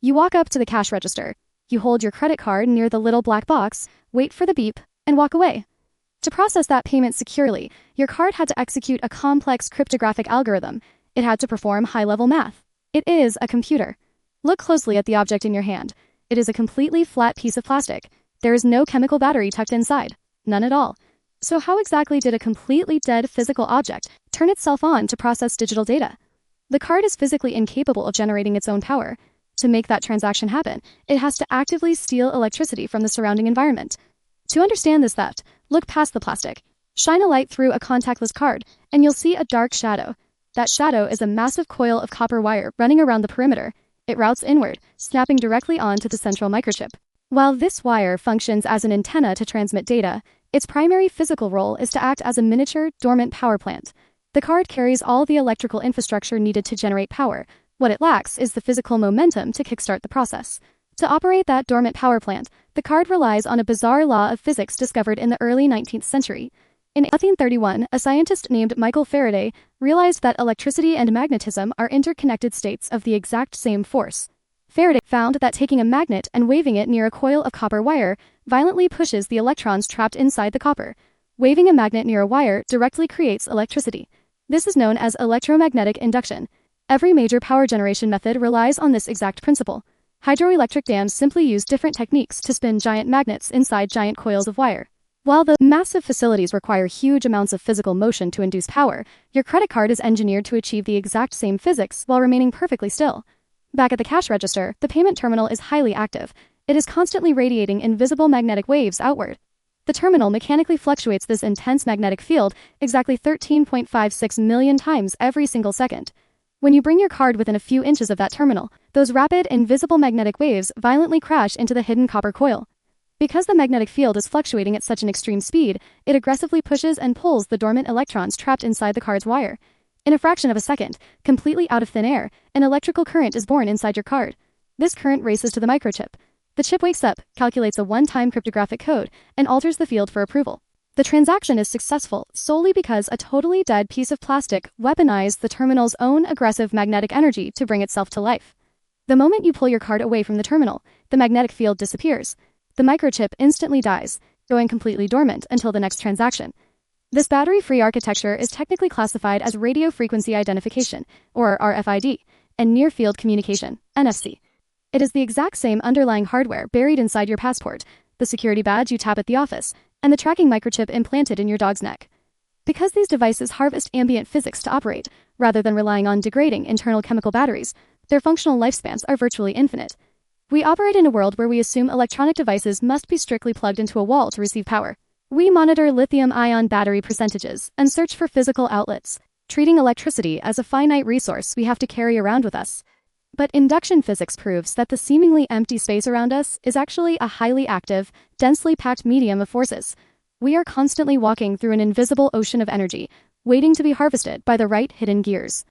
You walk up to the cash register. You hold your credit card near the little black box, wait for the beep, and walk away. To process that payment securely, your card had to execute a complex cryptographic algorithm. It had to perform high-level math. It is a computer. Look closely at the object in your hand. It is a completely flat piece of plastic. There is no chemical battery tucked inside. None at all. So how exactly did a completely dead physical object turn itself on to process digital data? The card is physically incapable of generating its own power. To make that transaction happen, it has to actively steal electricity from the surrounding environment. To understand this theft, look past the plastic. Shine a light through a contactless card, and you'll see a dark shadow. That shadow is a massive coil of copper wire running around the perimeter. It routes inward, snapping directly onto the central microchip. While this wire functions as an antenna to transmit data, its primary physical role is to act as a miniature, dormant power plant. The card carries all the electrical infrastructure needed to generate power. What it lacks is the physical momentum to kickstart the process. To operate that dormant power plant, the card relies on a bizarre law of physics discovered in the early 19th century. In 1831, a scientist named Michael Faraday realized that electricity and magnetism are interconnected states of the exact same force. Faraday found that taking a magnet and waving it near a coil of copper wire violently pushes the electrons trapped inside the copper. Waving a magnet near a wire directly creates electricity. This is known as electromagnetic induction. Every major power generation method relies on this exact principle. Hydroelectric dams simply use different techniques to spin giant magnets inside giant coils of wire. While the massive facilities require huge amounts of physical motion to induce power, your credit card is engineered to achieve the exact same physics while remaining perfectly still. Back at the cash register, the payment terminal is highly active. It is constantly radiating invisible magnetic waves outward. The terminal mechanically fluctuates this intense magnetic field exactly 13.56 million times every single second. When you bring your card within a few inches of that terminal, those rapid, invisible magnetic waves violently crash into the hidden copper coil. Because the magnetic field is fluctuating at such an extreme speed, it aggressively pushes and pulls the dormant electrons trapped inside the card's wire. In a fraction of a second, completely out of thin air, an electrical current is born inside your card. This current races to the microchip. The chip wakes up, calculates a one-time cryptographic code, and alters the field for approval. The transaction is successful solely because a totally dead piece of plastic weaponized the terminal's own aggressive magnetic energy to bring itself to life. The moment you pull your card away from the terminal, the magnetic field disappears. The microchip instantly dies, going completely dormant until the next transaction. This battery-free architecture is technically classified as radio frequency identification, or RFID, and near-field communication, NFC. It is the exact same underlying hardware buried inside your passport, the security badge you tap at the office, and the tracking microchip implanted in your dog's neck. Because these devices harvest ambient physics to operate, rather than relying on degrading internal chemical batteries, their functional lifespans are virtually infinite. We operate in a world where we assume electronic devices must be strictly plugged into a wall to receive power. We monitor lithium-ion battery percentages and search for physical outlets, treating electricity as a finite resource we have to carry around with us. But induction physics proves that the seemingly empty space around us is actually a highly active, densely packed medium of forces. We are constantly walking through an invisible ocean of energy, waiting to be harvested by the right hidden gears.